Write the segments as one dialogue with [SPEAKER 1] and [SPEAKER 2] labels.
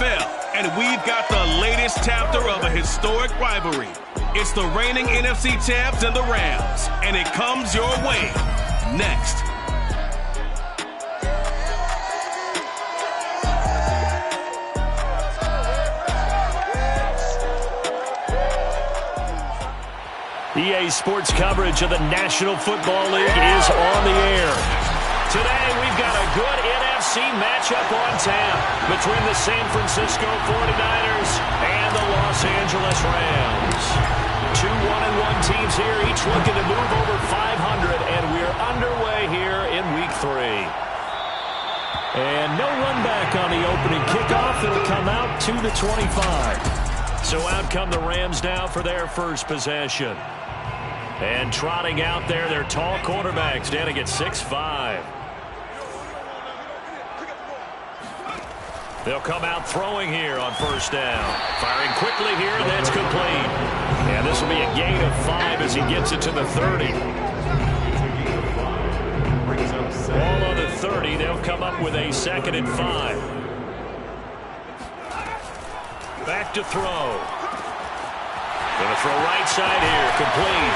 [SPEAKER 1] NFL, and we've got the latest chapter of a historic rivalry. It's the reigning NFC champs and the Rams, and it comes your way next.
[SPEAKER 2] EA Sports coverage of the National Football League is on the air. Today, we've got a good NFC matchup on tap between the San Francisco 49ers and the Los Angeles Rams. Two 1-1 teams here, each looking to move over 500, and we're underway here in Week 3. And no run back on the opening kickoff. It'll come out to the 25. So out come the Rams now for their first possession. And trotting out there, their tall quarterbacks standing at 6'5". They'll come out throwing here on first down. Firing quickly here, that's complete. And this will be a gain of 5 as he gets it to the 30. Ball on the 30, they'll come up with a 2nd and 5. Back to throw. Going to throw right side here, complete.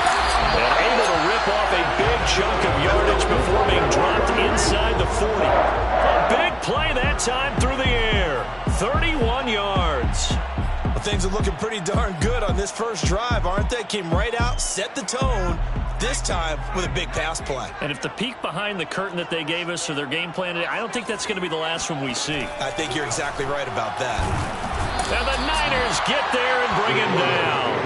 [SPEAKER 2] And able to rip off a big chunk of yardage before being dropped inside the 40. A big play that time through the air. 31 yards.
[SPEAKER 3] Well, things are looking pretty darn good on this first drive, aren't they? Came right out, set the tone, this time with a big pass play.
[SPEAKER 2] And if the peek behind the curtain that they gave us or their game plan, I don't think that's going to be the last one we see.
[SPEAKER 3] I think you're exactly right about that.
[SPEAKER 2] And the Niners get there and bring him down.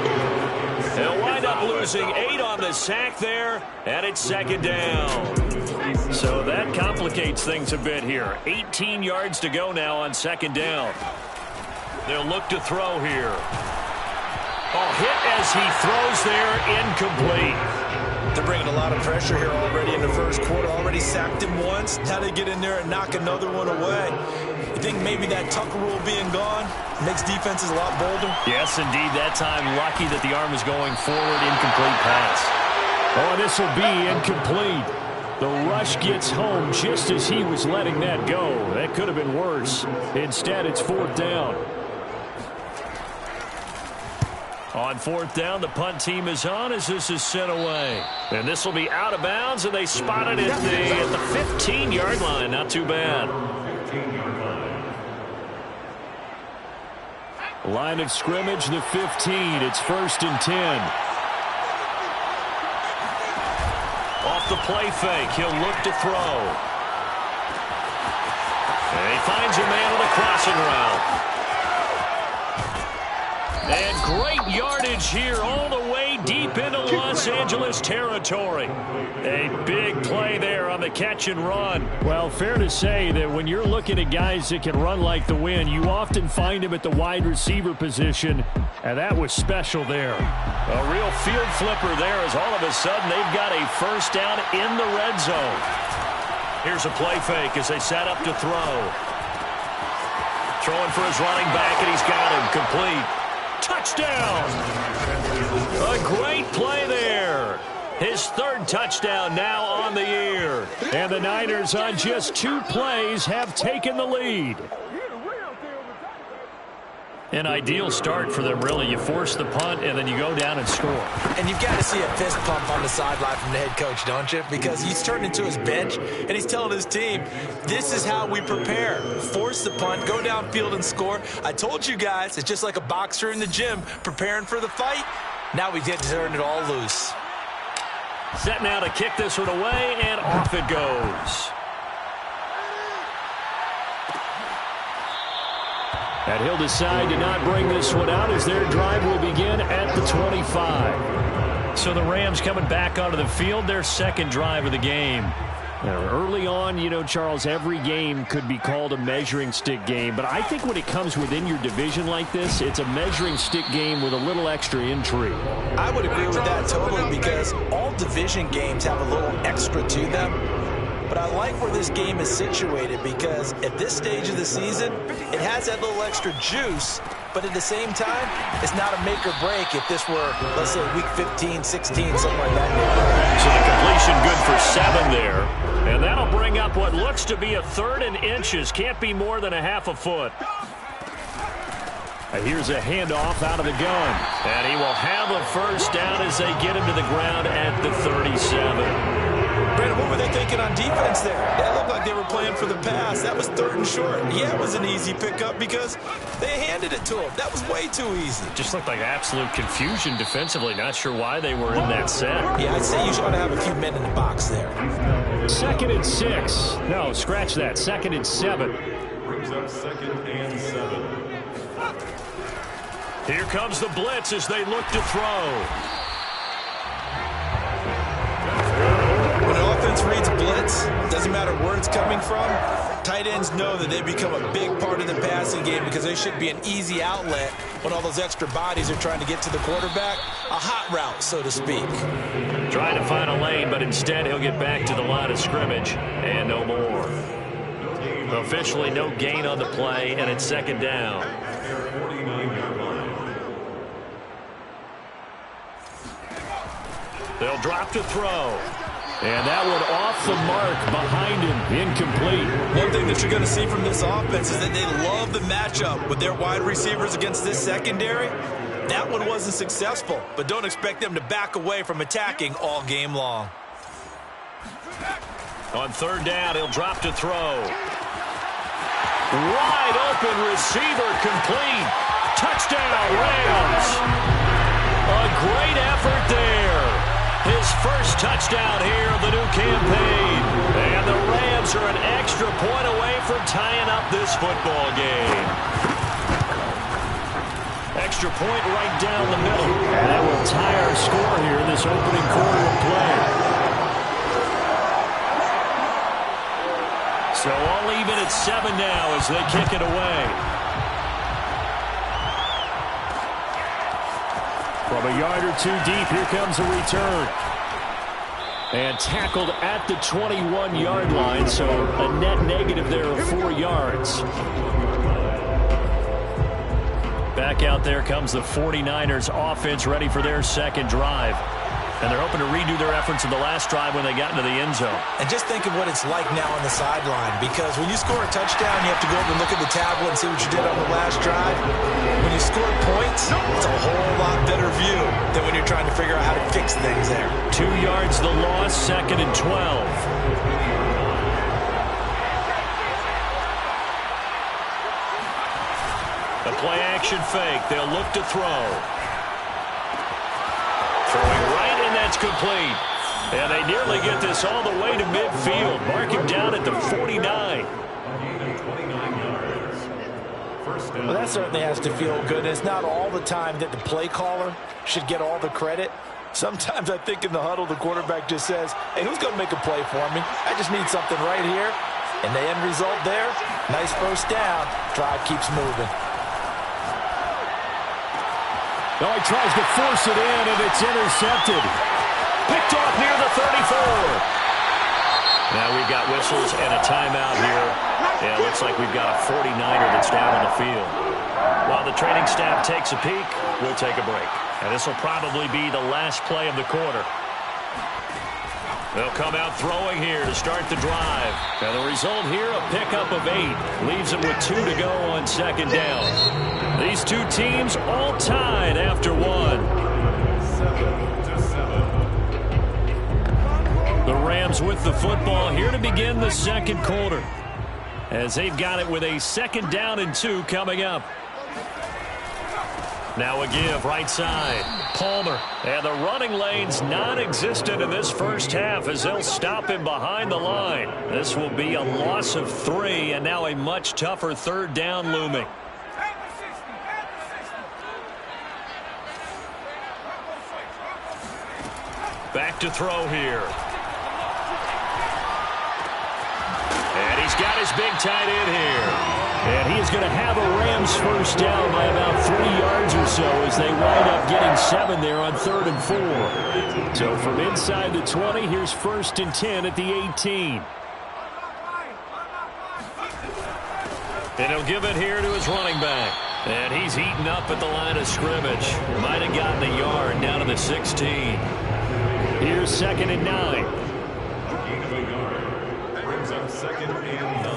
[SPEAKER 2] They'll wind up losing 8 on the sack there, and it's 2nd down. So that complicates things a bit here. 18 yards to go now on 2nd down. They'll look to throw here. Oh, hit as he throws there, incomplete.
[SPEAKER 3] They're bringing a lot of pressure here already in the first quarter. Already sacked him once. Now they get in there and knock another one away. You think maybe that Tucker rule being gone makes defenses a lot bolder?
[SPEAKER 2] Yes, indeed. That time, lucky that the arm was going forward. Incomplete pass. Oh, this will be incomplete. The rush gets home just as he was letting that go. That could have been worse. Instead, it's 4th down. On 4th down, the punt team is on as this is sent away. And this will be out of bounds, and they spotted it at the 15-yard line. Not too bad. Line of scrimmage, the 15. It's 1st and 10. Off the play fake, he'll look to throw. And he finds a man on the crossing route. And great yardage here all the way deep into Los Angeles territory. A big play there on the catch and run. Well, fair to say that when you're looking at guys that can run like the wind, you often find them at the wide receiver position, and that was special there. A real field flipper there as all of a sudden they've got a first down in the red zone. Here's a play fake as they set up to throw. Throwing for his running back, and he's got him complete. Touchdown! A great play there. His 3rd touchdown now on the year. And the Niners on just 2 plays have taken the lead. An ideal start for them, really. You force the punt, and then you go down and score.
[SPEAKER 3] And you've got to see a fist pump on the sideline from the head coach, don't you? Because he's turned into his bench, and he's telling his team, this is how we prepare. Force the punt, go downfield and score. I told you guys, it's just like a boxer in the gym preparing for the fight. Now we get to turn it all loose.
[SPEAKER 2] Set now to kick this one away, and off it goes. And he'll decide to not bring this one out as their drive will begin at the 25. So the Rams coming back onto the field, their 2nd drive of the game. Now, early on, you know, Charles, every game could be called a measuring stick game. But I think when it comes within your division like this, it's a measuring stick game with a little extra intrigue.
[SPEAKER 3] I would agree with that totally because all division games have a little extra to them. But I like where this game is situated because at this stage of the season, it has that little extra juice. But at the same time, it's not a make or break if this were, let's say, week 15, 16, something like that.
[SPEAKER 2] So the completion good for 7 there. And that'll bring up what looks to be a 3rd and inches. Can't be more than a half a foot. Here's a handoff out of the gun. And he will have a first down as they get him to the ground at the 37.
[SPEAKER 3] Brandon, what were they thinking on defense there? That looked like they were playing for the pass. That was 3rd and short. Yeah, it was an easy pickup because they handed it to him. That was way too easy.
[SPEAKER 2] Just looked like absolute confusion defensively. Not sure why they were in that set.
[SPEAKER 3] Yeah, I'd say you should have a few men in the box there.
[SPEAKER 2] 2nd and 6. No, scratch that. 2nd and 7.
[SPEAKER 4] Brings up 2nd and 7.
[SPEAKER 2] Here comes the blitz as they look to throw.
[SPEAKER 3] When an offense reads blitz, doesn't matter where it's coming from, tight ends know that they become a big part of the passing game because they should be an easy outlet when all those extra bodies are trying to get to the quarterback. A hot route, so to speak.
[SPEAKER 2] Trying to find a lane, but instead he'll get back to the line of scrimmage and no more. Officially no gain on the play, and it's 2nd down. They'll drop to throw. And that one off the mark behind him. Incomplete.
[SPEAKER 3] One thing that you're going to see from this offense is that they love the matchup with their wide receivers against this secondary. That one wasn't successful, but don't expect them to back away from attacking all game long.
[SPEAKER 2] On 3rd down, he'll drop to throw. Wide open receiver complete. Touchdown, Rams. A great effort there. His first touchdown here of the new campaign. And the Rams are an extra point away from tying up this football game. Extra point right down the middle. And that will tie our score here in this opening quarter of play. So all even at 7 now as they kick it away. From a yard or 2 deep, here comes a return. And tackled at the 21-yard line, so a net negative there of 4 yards. Back out there comes the 49ers offense ready for their 2nd drive. And they're hoping to redo their efforts in the last drive when they got into the end zone.
[SPEAKER 3] And just think of what it's like now on the sideline, because when you score a touchdown, you have to go over and look at the tablet and see what you did on the last drive. When you score points, it's a whole lot better view than when you're trying to figure out how to fix things there.
[SPEAKER 2] 2 yards the loss, 2nd and 12. The play action fake. They'll look to throw. Throwing right, and that's complete. And they nearly get this all the way to midfield. Mark him down at the 49.
[SPEAKER 3] Well, that certainly has to feel good. It's not all the time that the play caller should get all the credit. Sometimes I think in the huddle, the quarterback just says, hey, who's going to make a play for me? I just need something right here. And the end result there, nice first down. Drive keeps moving.
[SPEAKER 2] No, he tries to force it in, and it's intercepted. Picked off near the 34. Now we've got whistles and a timeout here. Yeah, it looks like we've got a 49er that's down on the field. While the training staff takes a peek, we'll take a break. And this will probably be the last play of the quarter. They'll come out throwing here to start the drive. And the result here, a pickup of 8. Leaves it with 2 to go on 2nd down. These two teams all tied after 1. 7-7. The Rams with the football here to begin the 2nd quarter, as they've got it with a 2nd down and 2 coming up. Now a give right side. Palmer. And the running lane's non-existent in this first half as they'll stop him behind the line. This will be a loss of 3, and now a much tougher 3rd down looming. Back to throw here. And he's got his big tight end here. And he is going to have a Rams first down by about 3 yards or so as they wind up getting 7 there on 3rd and 4. So from inside the 20, here's 1st and 10 at the 18. And he'll give it here to his running back. And he's eaten up at the line of scrimmage. Might have gotten a yard down to the 16. Here's 2nd and 9.
[SPEAKER 4] Gain of a yard. Brings up 2nd and 9.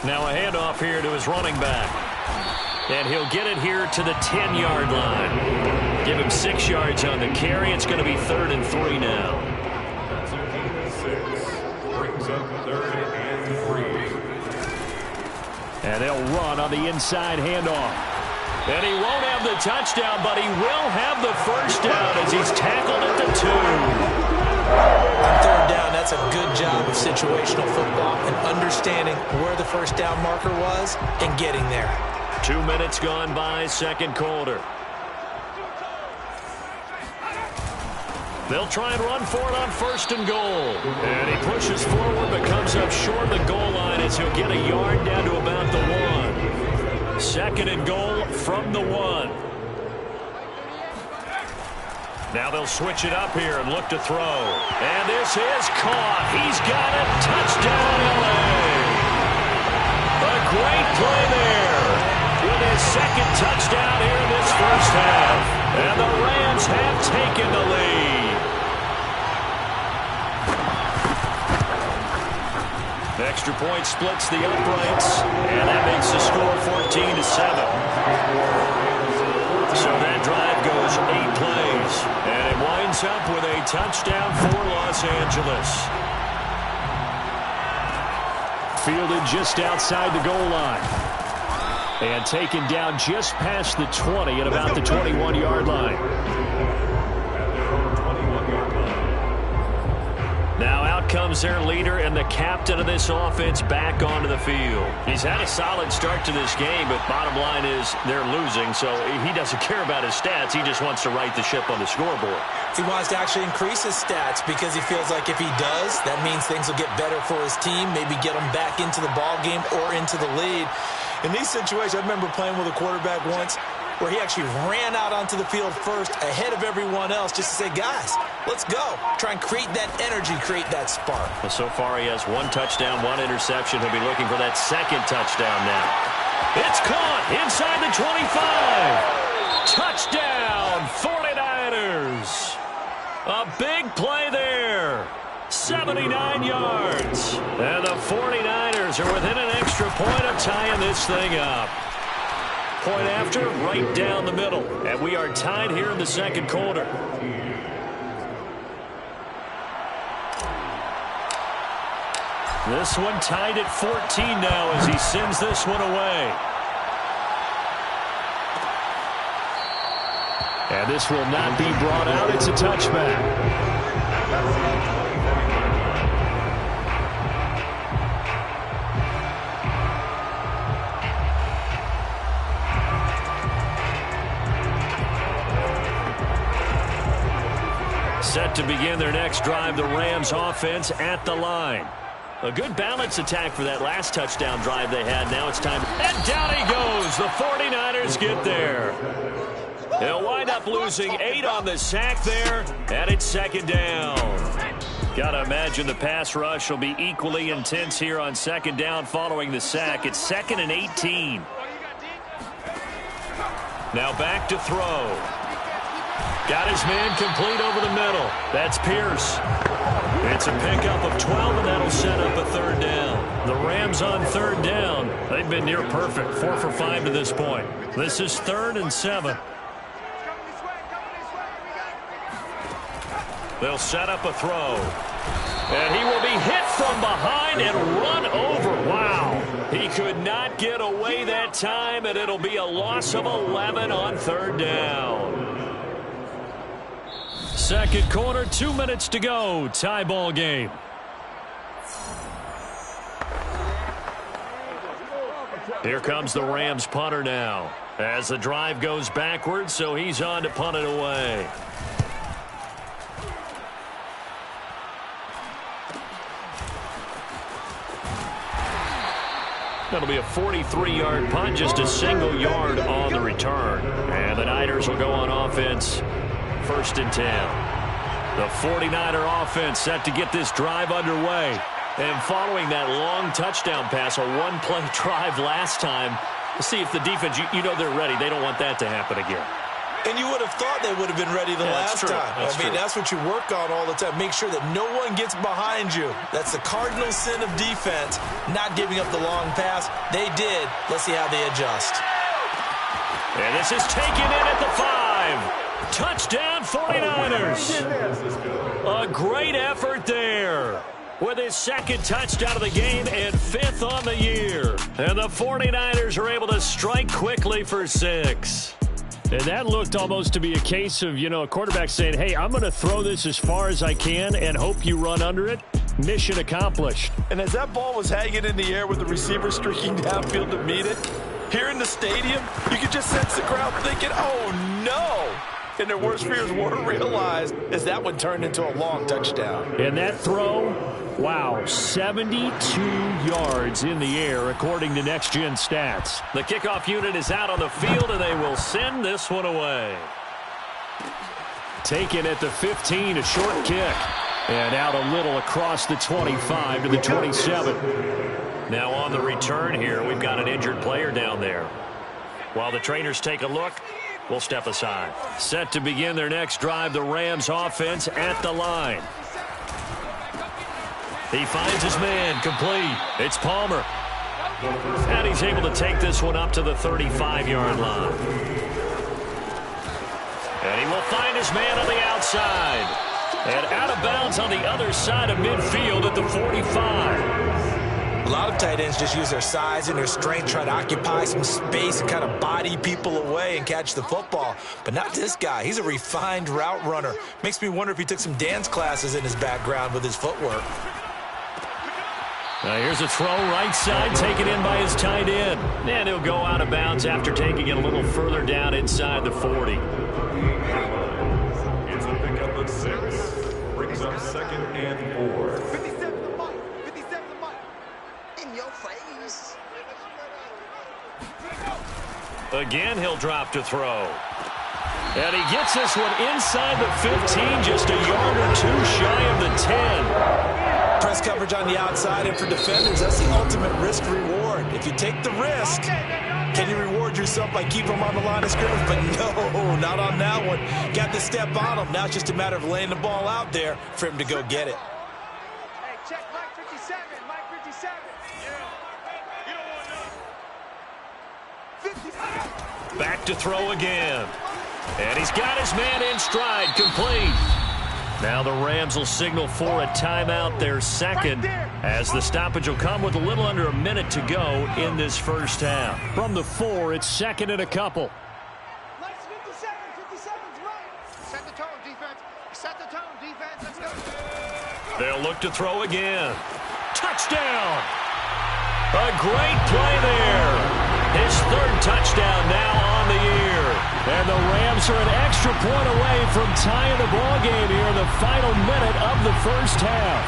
[SPEAKER 2] Now a handoff here to his running back. And he'll get it here to the 10-yard line. Give him 6 yards on the carry. It's going to be 3rd and 3 now.
[SPEAKER 4] That's a gain of 6. Brings up 3rd and 3.
[SPEAKER 2] And they'll run on the inside handoff. And he won't have the touchdown, but he will have the first down as he's tackled at the 2.
[SPEAKER 3] On 3rd down, that's a good job of situational football and understanding where the first down marker was and getting there.
[SPEAKER 2] 2 minutes gone by, second quarter. They'll try and run for it on 1st and goal. And he pushes forward but comes up short of the goal line as he'll get a yard down to about the 1. 2nd and goal from the 1. Now they'll switch it up here and look to throw. And this is caught. He's got it. Touchdown, LA. A great play there. With his 2nd touchdown here in this first half. And the Rams have taken the lead. Extra point splits the uprights. And that makes the score 14-7. So that drive goes 8 plays. And it winds up with a touchdown for Los Angeles. Fielded just outside the goal line. And taken down just past the 20 at about the 21-yard line. Now out comes their leader and the captain of this offense back onto the field. He's had a solid start to this game, but bottom line is they're losing, so he doesn't care about his stats. He just wants to right the ship on the scoreboard.
[SPEAKER 3] He wants to actually increase his stats because he feels like if he does, that means things will get better for his team, maybe get him back into the ball game or into the lead. In these situations, I remember playing with a quarterback once where he actually ran out onto the field first ahead of everyone else just to say, guys, let's go. Try and create that energy, create that spark.
[SPEAKER 2] Well, so far he has 1 touchdown, 1 interception. He'll be looking for that 2nd touchdown now. It's caught inside the 25. Touchdown, 49ers. A big play there. 79 yards. And the 49ers are within an extra point of tying this thing up. Point after, right down the middle. And we are tied here in the second quarter. This one tied at 14 now as he sends this one away. And this will not be brought out. It's a touchback. Set to begin their next drive, the Rams offense at the line. A good balance attack for that last touchdown drive they had. Now it's time. And down he goes. The 49ers get there. They'll wind up losing 8 on the sack there. And it's 2nd down. Got to imagine the pass rush will be equally intense here on 2nd down following the sack. It's 2nd and 18. Now back to throw. Got his man complete over the middle. That's Pierce. It's a pickup of 12, and that'll set up a 3rd down. The Rams on 3rd down. They've been near perfect, 4 for 5 to this point. This is 3rd and 7. They'll set up a throw. And he will be hit from behind and run over. Wow. He could not get away that time, and it'll be a loss of 11 on 3rd down. Second quarter, 2 minutes to go. Tie ball game. Here comes the Rams punter now. As the drive goes backwards, so he's on to punt it away. That'll be a 43-yard punt, just a single yard on the return. And the Niners will go on offense. 1st and 10. The 49er offense set to get this drive underway. And following that long touchdown pass, a 1-play drive last time, see if the defense, you know they're ready. They don't want that to happen again.
[SPEAKER 3] And you would have thought they would have been ready the last time. That's what you work on all the time. Make sure that no one gets behind you. That's the cardinal sin of defense, not giving up the long pass. They did. Let's see how they adjust.
[SPEAKER 2] And this is taken in at the 5. Touchdown 49ers. A great effort there. With his second touchdown of the game and 5th on the year. And the 49ers are able to strike quickly for 6. And that looked almost to be a case of, a quarterback saying, hey, I'm going to throw this as far as I can and hope you run under it. Mission accomplished.
[SPEAKER 3] And as that ball was hanging in the air with the receiver streaking downfield to meet it, here in the stadium, you could just sense the crowd thinking, oh, no. And their worst fears were realized as that one turned into a long touchdown.
[SPEAKER 2] And that throw, wow, 72 yards in the air, according to Next Gen Stats. The kickoff unit is out on the field, and they will send this one away. Taken at the 15, a short kick. And out a little across the 25 to the 27. Now on the return here, we've got an injured player down there. While the trainers take a look, we'll step aside. Set to begin their next drive, the Rams offense at the line. He finds his man, complete. It's Palmer. And he's able to take this one up to the 35-yard line. And he will find his man on the outside. And out of bounds on the other side of midfield at the 45.
[SPEAKER 3] A lot of tight ends just use their size and their strength, try to occupy some space and kind of body people away and catch the football. But not this guy. He's a refined route runner. Makes me wonder if he took some dance classes in his background with his footwork.
[SPEAKER 2] Now here's a throw right side, taken in by his tight end. And he'll go out of bounds after taking it a little further down inside the 40.
[SPEAKER 4] It's a pickup of 6. Brings up 2nd and 4.
[SPEAKER 5] 57 the mic. 57 the mic. In your face.
[SPEAKER 2] Again, he'll drop to throw. And he gets this one inside the 15, just a yard or two shy of the 10.
[SPEAKER 3] Press coverage on the outside, and for defenders, that's the ultimate risk-reward. If you take the risk, can you reward yourself by keeping them on the line of scrimmage? But no, not on that one. Got to step on him. Now it's just a matter of laying the ball out there for him to go get it.
[SPEAKER 5] Hey, check Mike 57. Mike 57. Yeah. You don't want none. 57.
[SPEAKER 2] Back to throw again. And he's got his man in stride, complete. Now the Rams will signal for a timeout, their second, as the stoppage will come with a little under a minute to go in this first half. From the 4, it's 2nd and a couple.
[SPEAKER 5] Mike's 57. 57's right. Set the tone, defense. Set the tone, defense. Let's go.
[SPEAKER 2] They'll look to throw again. Touchdown! A great play there. His 3rd touchdown now on the year. And the Rams are an extra point away from tying the ball game here in the final minute of the first half.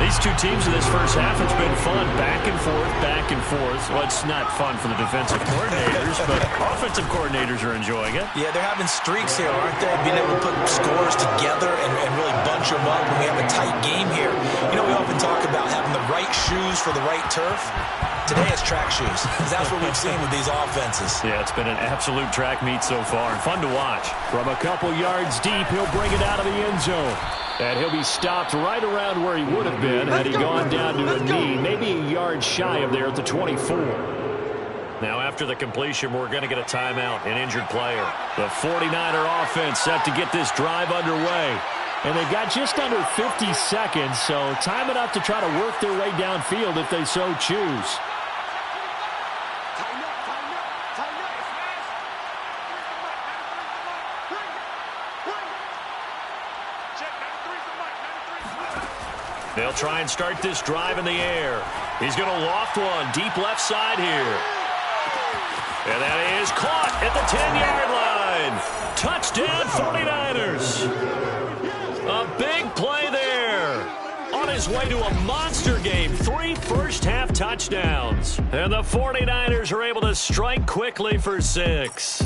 [SPEAKER 2] These two teams in this first half, it's been fun. Back and forth, back and forth. Well, it's not fun for the defensive coordinators, but offensive coordinators are enjoying it.
[SPEAKER 3] Yeah, they're having streaks here, aren't they? Being able to put scores together and really bunch them up when we have a tight game here. We often talk about having the right shoes for the right turf. Today it's track shoes. That's what we've seen with these offenses.
[SPEAKER 2] Yeah, it's been an absolute track meet so far, and fun to watch. From a couple yards deep, he'll bring it out of the end zone. And he'll be stopped right around where he would have been had he gone down to a knee, maybe a yard shy of there at the 24. Now after the completion, we're going to get a timeout, an injured player. The 49er offense set to get this drive underway. And they've got just under 50 seconds, so time enough to try to work their way downfield if they so choose. They'll try and start this drive in the air. He's going to loft one deep left side here. And that is caught at the 10-yard line. Touchdown 49ers. A big play there. On his way to a monster game. 3 first-half touchdowns. And the 49ers are able to strike quickly for 6.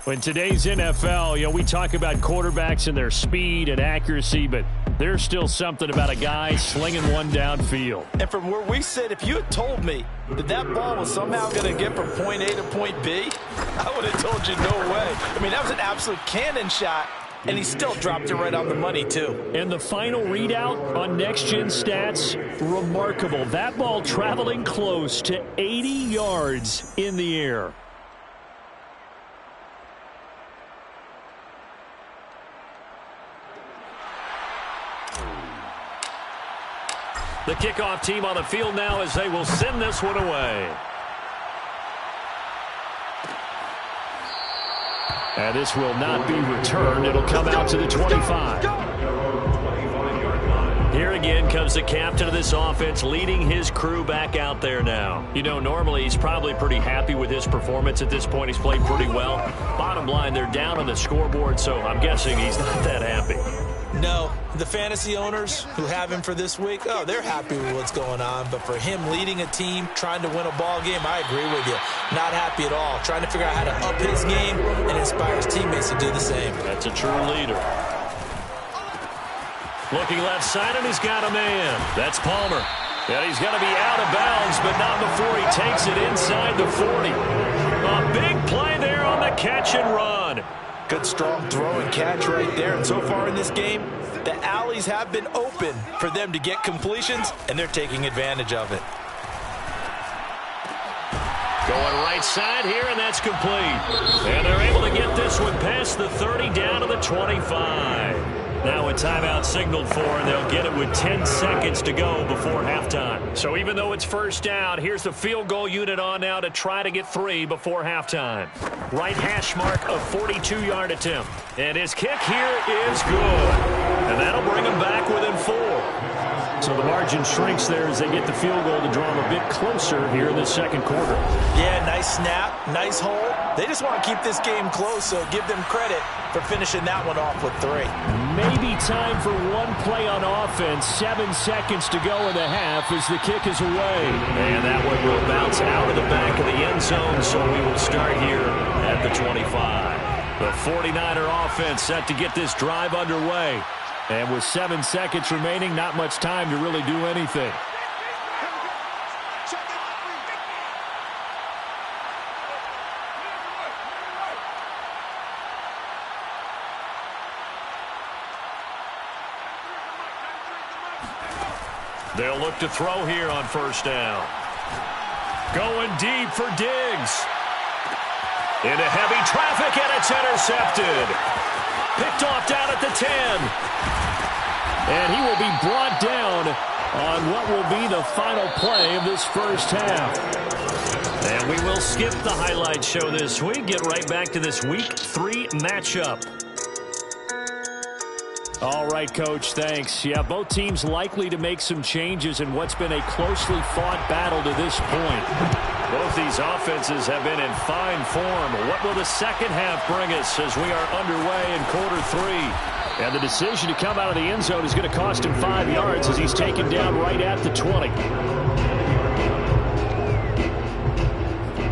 [SPEAKER 2] In today's NFL, we talk about quarterbacks and their speed and accuracy, but there's still something about a guy slinging one downfield.
[SPEAKER 3] And from where we sit, if you had told me that that ball was somehow going to get from point A to point B, I would have told you no way. I mean, that was an absolute cannon shot, and he still dropped it right on the money, too.
[SPEAKER 2] And the final readout on Next Gen Stats, remarkable. That ball traveling close to 80 yards in the air. The kickoff team on the field now as they will send this one away. And this will not be returned. It'll come out to the 25. Here again comes the captain of this offense leading his crew back out there now. Normally he's probably pretty happy with his performance at this point. He's played pretty well. Bottom line, they're down on the scoreboard, so I'm guessing he's not that happy.
[SPEAKER 3] No, the fantasy owners who have him for this week, they're happy with what's going on. But for him leading a team, trying to win a ball game, I agree with you. Not happy at all. Trying to figure out how to up his game and inspire his teammates to do the same.
[SPEAKER 2] That's a true leader. Looking left side, and he's got a man. That's Palmer. And he's going to be out of bounds, but not before he takes it inside the 40. A big play there on the catch and run.
[SPEAKER 3] Good, strong throw and catch right there. And so far in this game, the alleys have been open for them to get completions, and they're taking advantage of it.
[SPEAKER 2] Going right side here, and that's complete. And they're able to get this one past the 30 down to the 25. Now a timeout signaled for, and they'll get it with 10 seconds to go before halftime. So even though it's first down, here's the field goal unit on now to try to get 3 before halftime. Right hash mark of 42-yard attempt. And his kick here is good. And that'll bring him back within 4. So the margin shrinks there as they get the field goal to draw them a bit closer here in the second quarter.
[SPEAKER 3] Yeah, nice snap, nice hold. They just want to keep this game close, so give them credit for finishing that one off with 3.
[SPEAKER 2] Maybe time for one play on offense. 7 seconds to go in the half as the kick is away. And that one will bounce out of the back of the end zone, so we will start here at the 25. The 49er offense set to get this drive underway. And with 7 seconds remaining, not much time to really do anything. They'll look to throw here on first down. Going deep for Diggs. Into heavy traffic, and it's intercepted. Picked off down at the 10. And he will be brought down on what will be the final play of this first half. And we will skip the highlight show this week. Get right back to this Week 3 matchup. All right, Coach, thanks. Yeah, both teams likely to make some changes in what's been a closely fought battle to this point. Both these offenses have been in fine form. What will the second half bring us as we are underway in quarter 3? And the decision to come out of the end zone is going to cost him 5 yards as he's taken down right at the 20.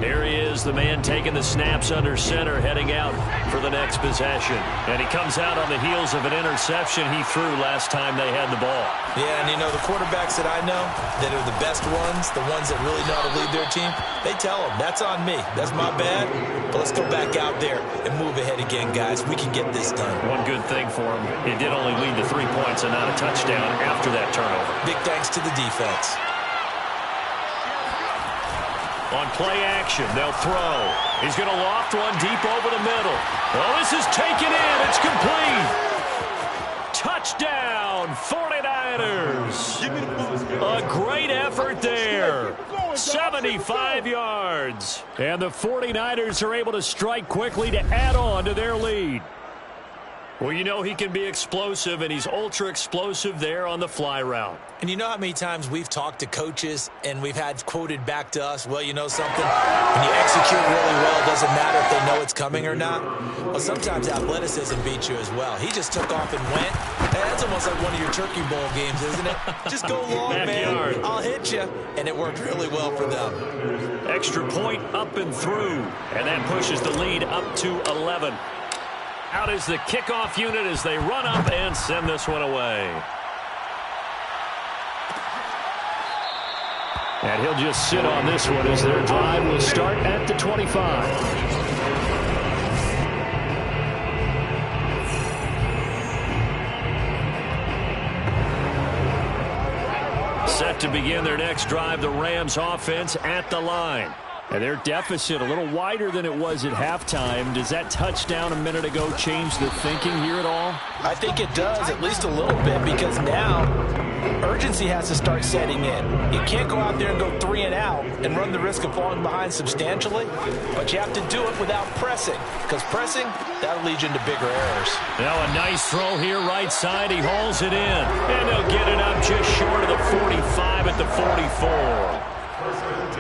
[SPEAKER 2] Here he is, the man taking the snaps under center, heading out for the next possession. And he comes out on the heels of an interception he threw last time they had the ball.
[SPEAKER 3] Yeah, and the quarterbacks that I know that are the best ones, the ones that really know how to lead their team, they tell them, that's on me. That's my bad. But let's go back out there and move ahead again, guys. We can get this done.
[SPEAKER 2] One good thing for him, he did only lead to 3 points and not a touchdown after that turnover.
[SPEAKER 3] Big thanks to the defense.
[SPEAKER 2] On play action, they'll throw. He's going to loft one deep over the middle. Oh, this is taken in. It's complete. Touchdown, 49ers. A great effort there. 75 yards. And the 49ers are able to strike quickly to add on to their lead. Well, he can be explosive, and he's ultra-explosive there on the fly route.
[SPEAKER 3] And you know how many times we've talked to coaches and we've had quoted back to us, well, you know something? When you execute really well, it doesn't matter if they know it's coming or not. Well, sometimes athleticism beats you as well. He just took off and went. Hey, that's almost like one of your Turkey Bowl games, isn't it? Just go long, man. I'll hit you. And it worked really well for them.
[SPEAKER 2] extra point up and through. And that pushes the lead up to 11. Out is the kickoff unit as they run up and send this one away. And he'll just sit on this one as their drive will start at the 25. Set to begin their next drive, the Rams offense at the line. And their deficit a little wider than it was at halftime. Does that touchdown a minute ago change the thinking here at all?
[SPEAKER 3] I think it does, at least a little bit, because now urgency has to start setting in. You can't go out there and go 3 and out and run the risk of falling behind substantially, but you have to do it without pressing, because pressing, that'll lead you into bigger errors.
[SPEAKER 2] Now a nice throw here right side. He hauls it in, and they'll get it up just short of the 45 at the 44.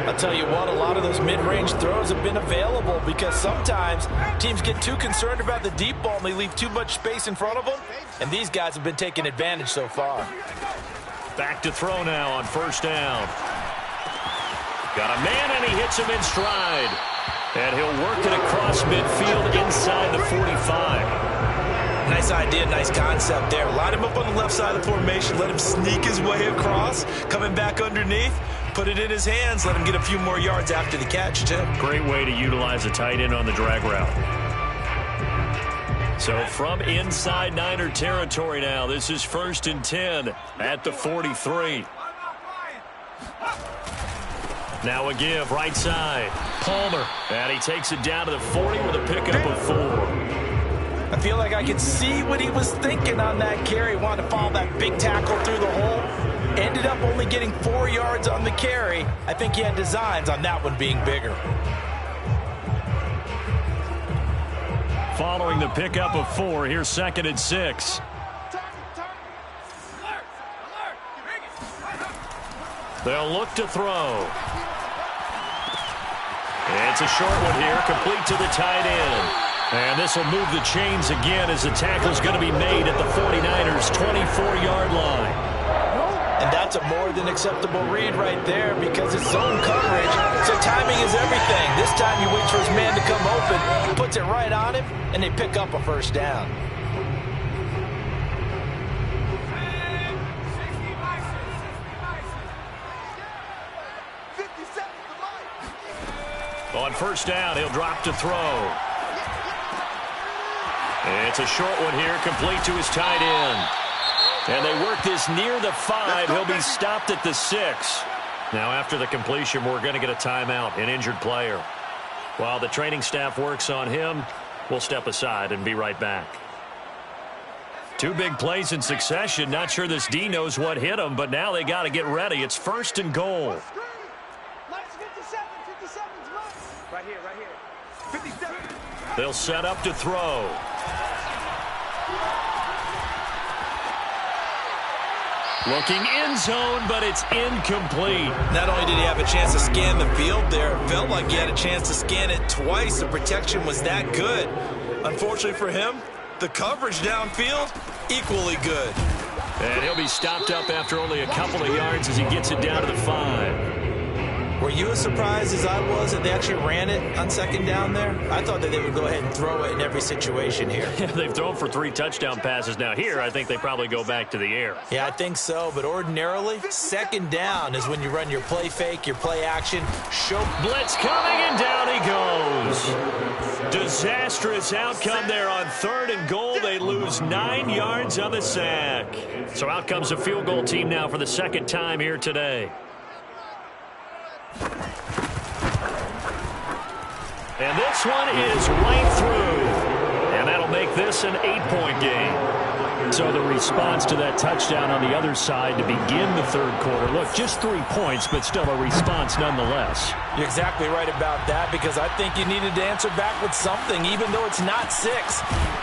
[SPEAKER 3] I'll tell you what, a lot of those mid-range throws have been available because sometimes teams get too concerned about the deep ball and they leave too much space in front of them, and these guys have been taking advantage so far.
[SPEAKER 2] Back to throw now on first down. Got a man, and he hits him in stride. And he'll work it across midfield inside the 45.
[SPEAKER 3] Nice idea, nice concept there. Line him up on the left side of the formation, let him sneak his way across, coming back underneath, put it in his hands, let him get a few more yards after the catch, too.
[SPEAKER 2] Great way to utilize a tight end on the drag route. So from inside Niner territory now, this is 1st and 10 at the 43. Now a give, right side. Palmer, and he takes it down to the 40 with a pickup of 4.
[SPEAKER 3] I feel like I could see what he was thinking on that carry. Wanted to follow that big tackle through the hole. Ended up only getting 4 yards on the carry. I think he had designs on that one being bigger.
[SPEAKER 2] Following the pickup of 4, here's 2nd and 6. They'll look to throw. It's a short one here, complete to the tight end. And this will move the chains again as the tackle's going to be made at the 49ers' 24-yard line.
[SPEAKER 3] And that's a more than acceptable read right there because it's zone coverage. So timing is everything. This time he waits for his man to come open, puts it right on him, and they pick up a first down.
[SPEAKER 2] On first down, he'll drop to throw. It's a short one here, complete to his tight end. And they work this near the 5. He'll be stopped at the 6. Now after the completion, we're going to get a timeout, an injured player. While the training staff works on him, we'll step aside and be right back. 2 big plays in succession. Not sure this D knows what hit him, but now they got to get ready. It's 1st and goal.
[SPEAKER 5] Right here, right here. 57.
[SPEAKER 2] They'll set up to throw. Looking end zone, but it's incomplete.
[SPEAKER 3] Not only did he have a chance to scan the field there, it felt like he had a chance to scan it twice. The protection was that good. Unfortunately for him, the coverage downfield, equally good.
[SPEAKER 2] And he'll be stopped up after only a couple of yards as he gets it down to the 5.
[SPEAKER 3] Were you as surprised as I was that they actually ran it on 2nd down there? I thought that they would go ahead and throw it in every situation here.
[SPEAKER 2] Yeah, they've thrown for 3 touchdown passes. Now here, I think they probably go back to the air.
[SPEAKER 3] Yeah, I think so, but ordinarily, 2nd down is when you run your play fake, your play action.
[SPEAKER 2] Blitz coming, and down he goes. Disastrous outcome there on 3rd and goal. They lose 9 yards on the sack. So out comes a field goal team now for the 2nd time here today. And this one is right through. And that'll make this an 8-point game. So the response to that touchdown on the other side to begin the 3rd quarter. Look, just 3 points, but still a response nonetheless.
[SPEAKER 3] You're exactly right about that because I think you needed to answer back with something, even though it's not 6.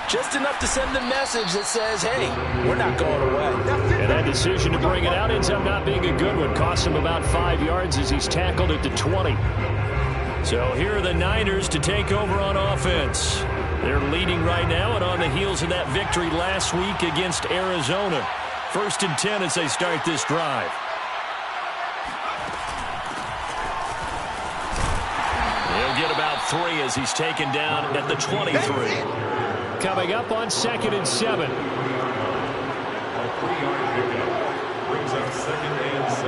[SPEAKER 3] Just enough to send the message that says, hey, we're not going away.
[SPEAKER 2] And that decision to bring it out ends up not being a good one. Costs him about 5 yards as he's tackled at the 20. So here are the Niners to take over on offense. They're leading right now and on the heels of that victory last week against Arizona. 1st and 10 as they start this drive. 3 as he's taken down at the 23. Coming up on 2nd and 7.
[SPEAKER 4] A 3-yard pickup brings up 2nd and 7.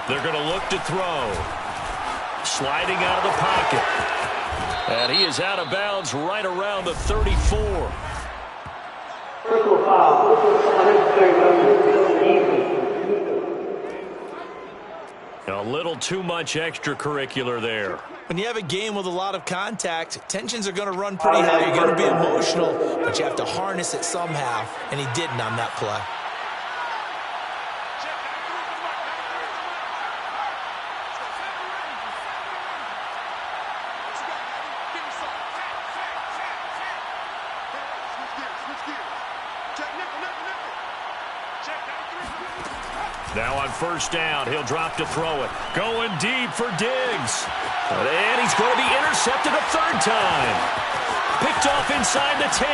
[SPEAKER 2] They're going to look to throw. Sliding out of the pocket. And he is out of bounds right around the 34. A little too much extracurricular there.
[SPEAKER 3] When you have a game with a lot of contact, tensions are going to run pretty high. You're going to be emotional, but you have to harness it somehow, and he didn't on that play.
[SPEAKER 2] Now on 1st down, he'll drop to throw it. Going deep for Diggs. And he's going to be intercepted a 3rd time. Picked off inside the 10.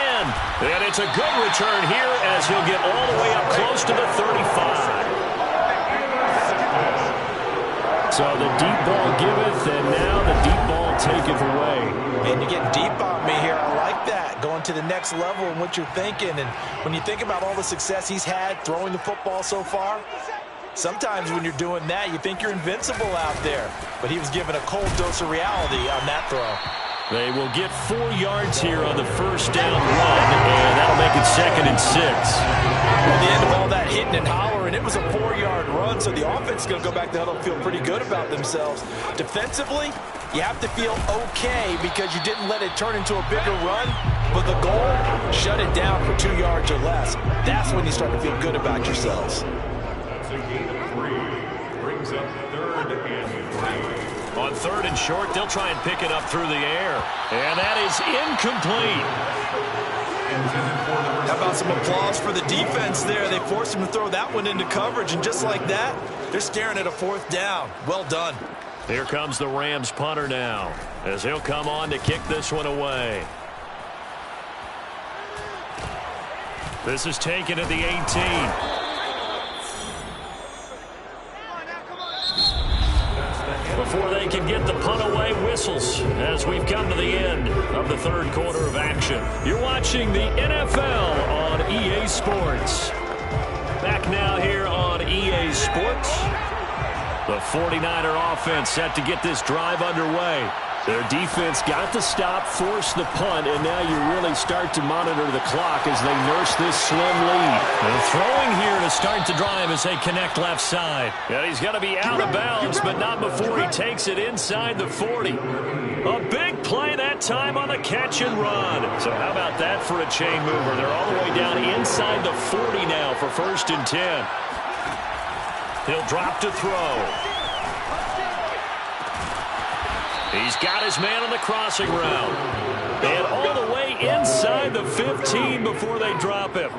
[SPEAKER 2] And it's a good return here as he'll get all the way up close to the 35. So the deep ball giveth, and now the deep ball taketh away.
[SPEAKER 3] Man, you're getting deep on me here. I like that. Going to the next level and what you're thinking. And when you think about all the success he's had throwing the football so far, sometimes when you're doing that, you think you're invincible out there. But he was given a cold dose of reality on that throw.
[SPEAKER 2] They will get 4 yards here on the 1st down run, and that'll make it 2nd and 6.
[SPEAKER 3] At the end of all that hitting and hollering, it was a 4-yard run, so the offense is going to go back to huddle and feel pretty good about themselves. Defensively, you have to feel okay because you didn't let it turn into a bigger run, but the goal, shut it down for 2 yards or less. That's when you start to feel good about yourselves.
[SPEAKER 4] That's a gain of 3. Brings up 3rd and 3.
[SPEAKER 2] On 3rd and short, they'll try and pick it up through the air. And that is incomplete.
[SPEAKER 3] How about some applause for the defense there? They forced him to throw that one into coverage, and just like that, they're staring at a 4th down. Well done.
[SPEAKER 2] Here comes the Rams punter now, as he'll come on to kick this one away. This is taken at the 18. Before they can get the punt away, whistles as we've come to the end of the 3rd quarter of action. You're watching the NFL on EA Sports. Back now here on EA Sports. The 49er offense set to get this drive underway. Their defense got the stop, forced the punt, and now you really start to monitor the clock as they nurse this slim lead. They're throwing here to start the drive as they connect left side. And he's going to be out of bounds, but not before he takes it inside the 40. A big play that time on the catch and run. So how about that for a chain mover? They're all the way down inside the 40 now for 1st and 10. He'll drop to throw. He's got his man on the crossing route. And all the way inside the 15 before they drop him.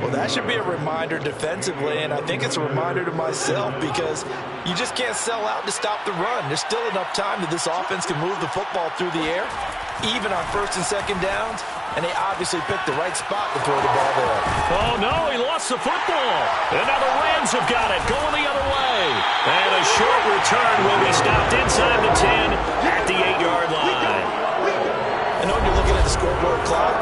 [SPEAKER 3] Well, that should be a reminder defensively, and I think it's a reminder to myself because you just can't sell out to stop the run. There's still enough time that this offense can move the football through the air, even on 1st and 2nd downs, and they obviously picked the right spot to throw the ball there.
[SPEAKER 2] Oh, no, he lost the football. And now the Rams have got it, going the other way. And a short return will be stopped inside the 10 at the 8-yard line.
[SPEAKER 3] I know when you're looking at the scoreboard clock,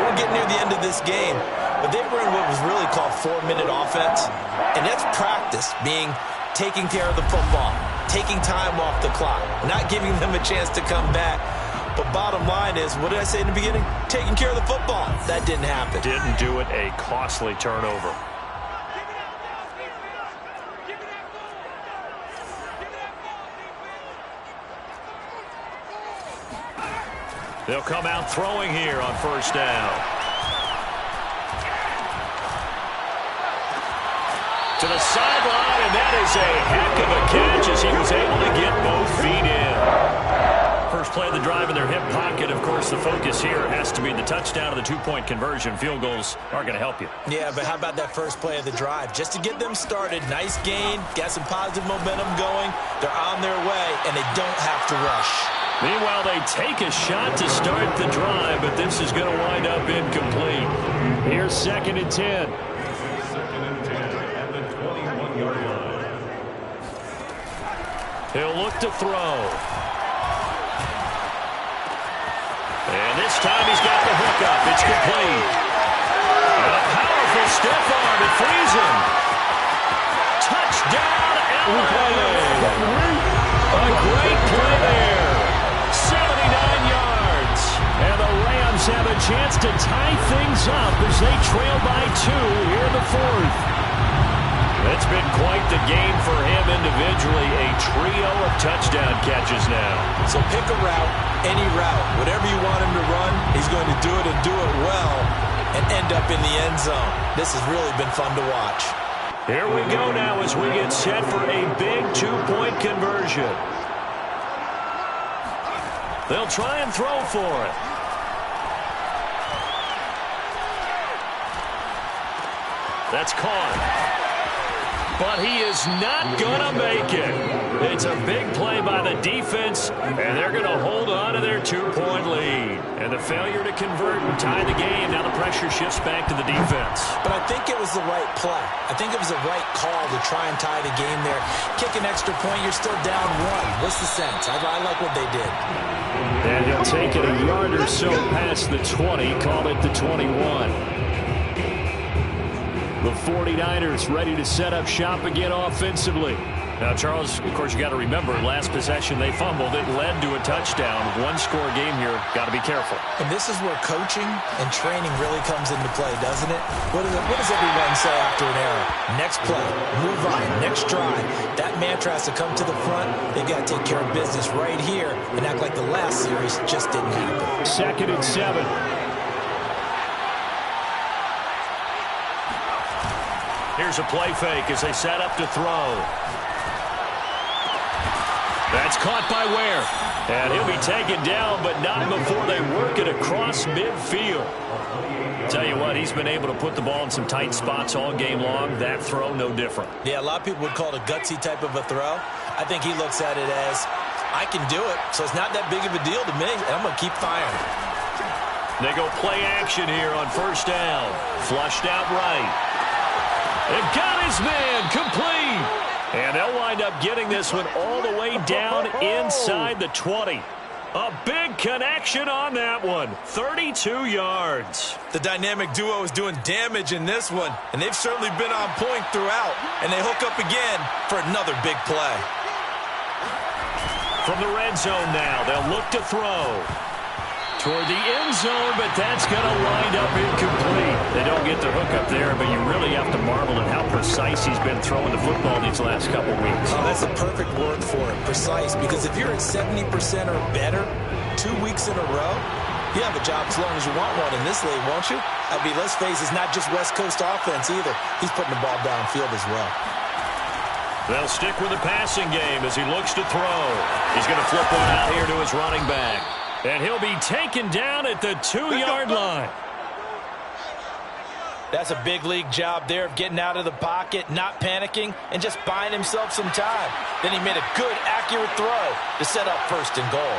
[SPEAKER 3] we're getting near the end of this game, but they were in what was really called 4-minute offense, and that's practice, being taking care of the football, taking time off the clock, not giving them a chance to come back. But bottom line is, what did I say in the beginning? Taking care of the football. That didn't happen.
[SPEAKER 2] Didn't do it, a costly turnover. They'll come out throwing here on 1st down. To the sideline, and that is a heck of a catch as he was able to get both feet in. First play of the drive in their hip pocket. Of course, the focus here has to be the touchdown of the 2-point conversion. Field goals are going to help you.
[SPEAKER 3] Yeah, but how about that first play of the drive? Just to get them started, nice gain, got some positive momentum going. They're on their way, and they don't have to rush.
[SPEAKER 2] Meanwhile, they take a shot to start the drive, but this is going to wind up incomplete. Here's 2nd and 10.
[SPEAKER 4] 2nd and 10 at the
[SPEAKER 2] He'll look to throw. And this time he's got the hookup. It's complete. And a powerful stiff arm. It frees him. Touchdown, LA. A great play there. 79 yards. And the Rams have a chance to tie things up as they trail by 2 here in the 4th. It's been quite the game for him individually. A trio of touchdown catches now.
[SPEAKER 3] So pick a route, any route. Whatever you want him to run, he's going to do it and do it well and end up in the end zone. This has really been fun to watch.
[SPEAKER 2] Here we go now as we get set for a big 2-point conversion. They'll try and throw for it. That's caught. But he is not going to make it. It's a big play by the defense, and they're going to hold on to their 2-point lead. And the failure to convert and tie the game, now the pressure shifts back to the defense.
[SPEAKER 3] But I think it was the right play. I think it was the right call to try and tie the game there. Kick an extra point, you're still down 1. What's the sense? I like what they did.
[SPEAKER 2] And he'll take it a yard or so past the 20, call it the 21. The 49ers ready to set up shop again offensively. Now, Charles, of course, you got to remember, last possession they fumbled. It led to a touchdown. 1-score game here. Got to be careful.
[SPEAKER 3] And this is where coaching and training really comes into play, doesn't it? What does everyone say after an error? Next play, move on, next drive. That mantra has to come to the front. They've got to take care of business right here and act like the last series just didn't happen.
[SPEAKER 2] 2nd and 7. Here's a play fake as they set up to throw. That's caught by Ware. And he'll be taken down, but not before they work it across midfield. Tell you what, he's been able to put the ball in some tight spots all game long. That throw, no different.
[SPEAKER 3] Yeah, a lot of people would call it a gutsy type of a throw. I think he looks at it as, I can do it, so it's not that big of a deal to me, and I'm going to keep firing.
[SPEAKER 2] They go play action here on 1st down. Flushed out right. They've got his man complete. And they'll wind up getting this one all the way down inside the 20. A big connection on that one. 32 yards.
[SPEAKER 3] The dynamic duo is doing damage in this one, and they've certainly been on point throughout. And they hook up again for another big play.
[SPEAKER 2] From the red zone now, they'll look to throw. Toward the end zone, but that's going to wind up incomplete. They don't get the hook up there, but you really have to marvel at how precise he's been throwing the football these last couple weeks.
[SPEAKER 3] Oh, that's a perfect word for it, precise, because if you're at 70% or better 2 weeks in a row, you have a job as long as you want one in this league, won't you? I mean, let's face it, it's not just West Coast offense either. He's putting the ball downfield as well.
[SPEAKER 2] They'll stick with the passing game as he looks to throw. He's going to flip one out here to his running back. And he'll be taken down at the 2-yard line.
[SPEAKER 3] That's a big league job there of getting out of the pocket, not panicking, and just buying himself some time. Then he made a good, accurate throw to set up 1st and goal.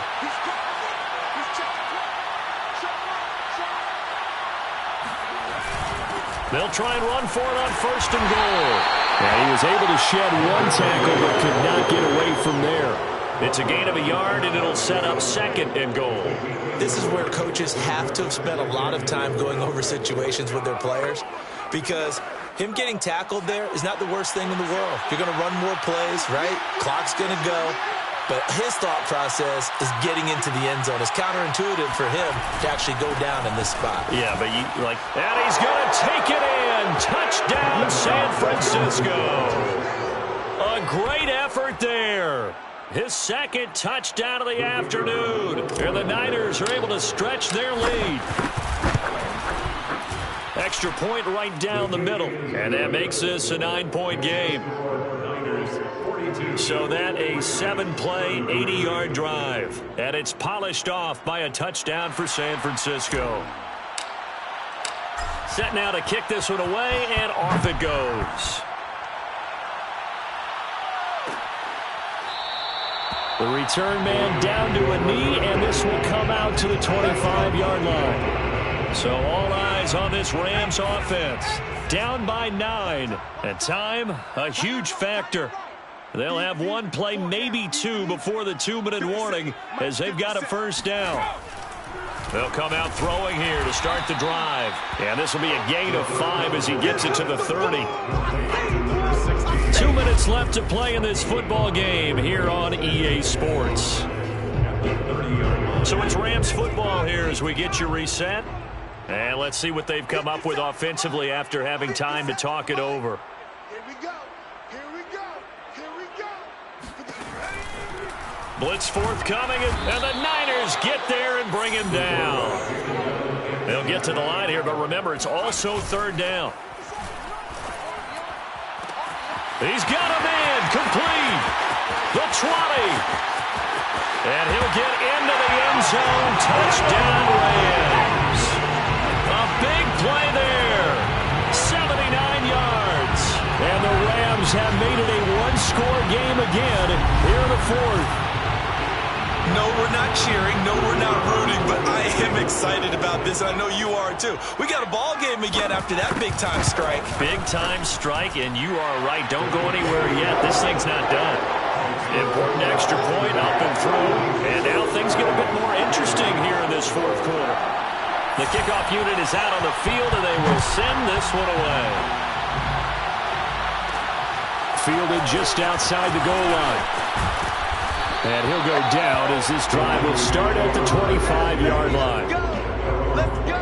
[SPEAKER 2] They'll try and run for it on 1st and goal. And he was able to shed 1 tackle but could not get away from there. It's a gain of a yard, and it'll set up 2nd and goal.
[SPEAKER 3] This is where coaches have to have spent a lot of time going over situations with their players, because him getting tackled there is not the worst thing in the world. You're going to run more plays, right? Clock's going to go. But his thought process is getting into the end zone. It's counterintuitive for him to actually go down in this spot.
[SPEAKER 2] Yeah, but and he's going to take it in. Touchdown, San Francisco. A great effort there. His 2nd touchdown of the afternoon. And the Niners are able to stretch their lead. Extra point right down the middle. And that makes this a 9-point game. So that a 7-play, 80-yard drive. And it's polished off by a touchdown for San Francisco. Set now to kick this one away, and off it goes. The return man down to a knee, and this will come out to the 25-yard line. So all eyes on this Rams offense. Down by 9. And time, a huge factor. They'll have one play, maybe two, before the 2-minute warning as they've got a first down. They'll come out throwing here to start the drive. And this will be a gain of 5 as he gets it to the 30. 2 minutes left to play in this football game here on EA Sports. So it's Rams football here as we get you reset. And let's see what they've come up with offensively after having time to talk it over.
[SPEAKER 5] Here we go. Here we go. Here we go.
[SPEAKER 2] Blitz forthcoming, and the Niners get there and bring him down. They'll get to the line here, but remember, it's also third down. He's got a man complete. The 20. And he'll get into the end zone. Touchdown, Rams. A big play there. 79 yards. And the Rams have made it a one-score game again here in the fourth.
[SPEAKER 3] No, we're not cheering. No, we're not rooting, but I am excited about this. I know you are, too. We got a ball game again after that big-time strike.
[SPEAKER 2] Big-time strike, and you are right. Don't go anywhere yet. This thing's not done. Important extra point up and through. And now things get a bit more interesting here in this fourth quarter. The kickoff unit is out on the field, and they will send this one away. Fielded just outside the goal line. And he'll go down as this drive will start at the 25-yard line.
[SPEAKER 5] Let's go.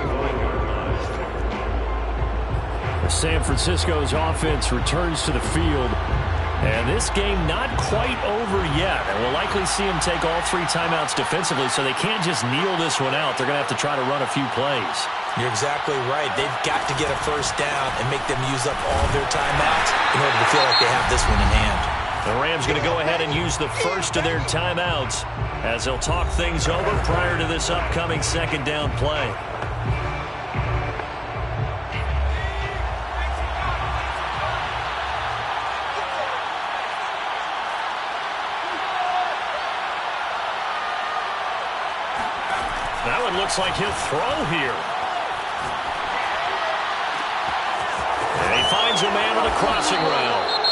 [SPEAKER 2] San Francisco's offense returns to the field. And this game not quite over yet. And we'll likely see them take all 3 timeouts defensively, so they can't just kneel this one out. They're going to have to try to run a few plays.
[SPEAKER 3] You're exactly right. They've got to get a first down and make them use up all their timeouts in order to feel like they have this one in hand.
[SPEAKER 2] The Rams going to go ahead and use the first of their timeouts as they'll talk things over prior to this upcoming second down play. That one looks like he'll throw here. And he finds a man on the crossing route.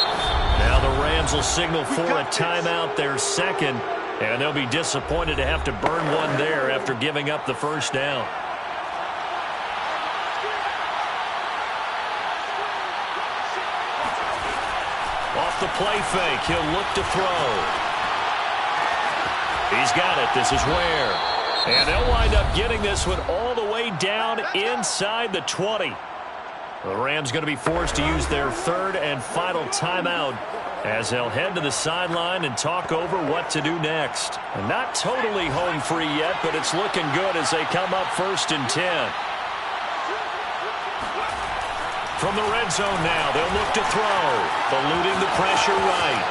[SPEAKER 2] Now the Rams will signal for a timeout, their second, and they'll be disappointed to have to burn one there after giving up the first down. Off the play fake, he'll look to throw. He's got it. This is Ware. And they'll wind up getting this one all the way down inside the 20. The Rams going to be forced to use their third and final timeout as they'll head to the sideline and talk over what to do next. And not totally home free yet, but it's looking good as they come up 1st and 10. From the red zone now, they'll look to throw, eluding the pressure right.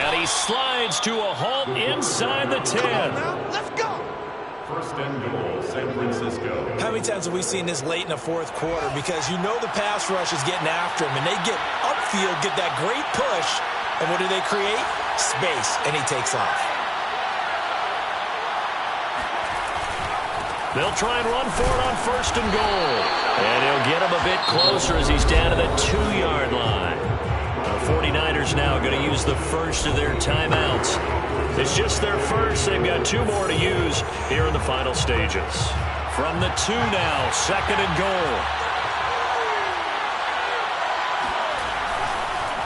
[SPEAKER 2] And he slides to a halt inside the 10.
[SPEAKER 5] Let's go.
[SPEAKER 4] First and goal, San Francisco.
[SPEAKER 3] How many times have we seen this late in the fourth quarter? Because you know the pass rush is getting after him, and they get upfield, get that great push, and what do they create? Space, and he takes off.
[SPEAKER 2] They'll try and run for it on 1st and goal. And he'll get him a bit closer as he's down to the 2-yard line. The 49ers now going to use the first of their timeouts. It's just their first. They've got 2 more to use here in the final stages. From the 2 now, 2nd and goal.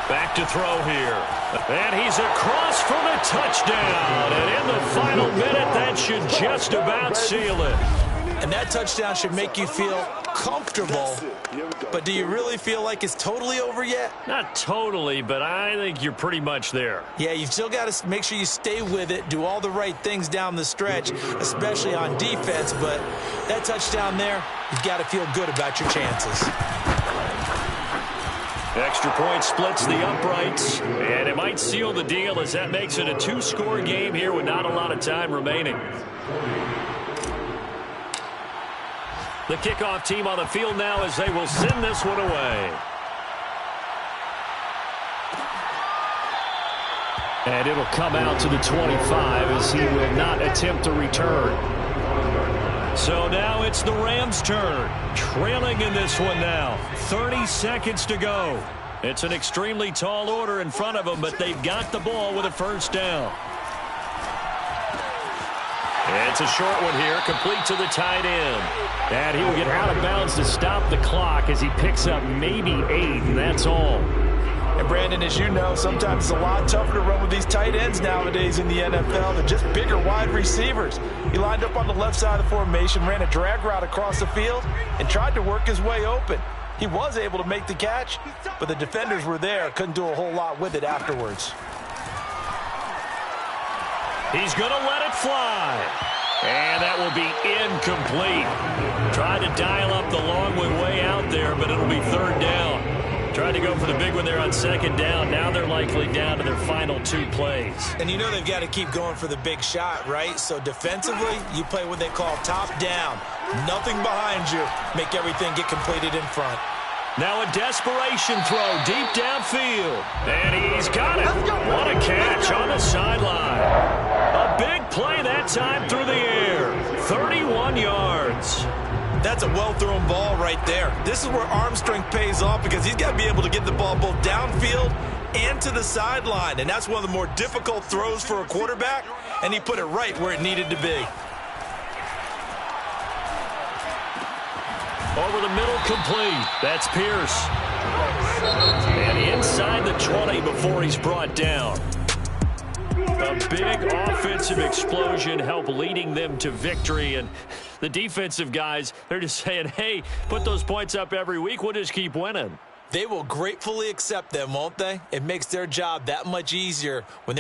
[SPEAKER 2] Back to throw here. And he's across for the touchdown. And in the final minute, that should just about seal it.
[SPEAKER 3] And that touchdown should make you feel comfortable. But do you really feel like it's totally over yet?
[SPEAKER 2] Not totally, but I think you're pretty much there.
[SPEAKER 3] Yeah, you've still got to make sure you stay with it, do all the right things down the stretch, especially on defense. But that touchdown there, you've got to feel good about your chances.
[SPEAKER 2] Extra point splits the uprights, and it might seal the deal as that makes it a 2-score game here with not a lot of time remaining. The kickoff team on the field now as they will send this one away. And it'll come out to the 25 as he will not attempt to return. So now it's the Rams' turn. Trailing in this one now. 30 seconds to go. It's an extremely tall order in front of them, but they've got the ball with a first down. It's a short one here, complete to the tight end. And he will get out of bounds to stop the clock as he picks up maybe 8, and that's all.
[SPEAKER 3] And Brandon, as you know, sometimes it's a lot tougher to run with these tight ends nowadays in the NFL. They're just bigger wide receivers. He lined up on the left side of the formation, ran a drag route across the field, and tried to work his way open. He was able to make the catch, but the defenders were there, couldn't do a whole lot with it afterwards.
[SPEAKER 2] He's going to let it fly. And that will be incomplete. Tried to dial up the long way out there, but it'll be third down. Tried to go for the big one there on second down. Now they're likely down to their final 2 plays.
[SPEAKER 3] And you know they've got to keep going for the big shot, right? So defensively, you play what they call top down. Nothing behind you. Make everything get completed in front.
[SPEAKER 2] Now a desperation throw deep downfield. And he's got it. What a catch on the sideline. A big play that time through the air. 31 yards.
[SPEAKER 3] That's a well-thrown ball right there. This is where arm strength pays off because he's got to be able to get the ball both downfield and to the sideline. And that's one of the more difficult throws for a quarterback, and he put it right where it needed to be.
[SPEAKER 2] Over the middle, complete. That's Pierce. And inside the 20 before he's brought down. A big offensive explosion helped leading them to victory. And the defensive guys, they're just saying, hey, put those points up every week. We'll just keep winning.
[SPEAKER 3] They will gratefully accept them, won't they? It makes their job that much easier when they're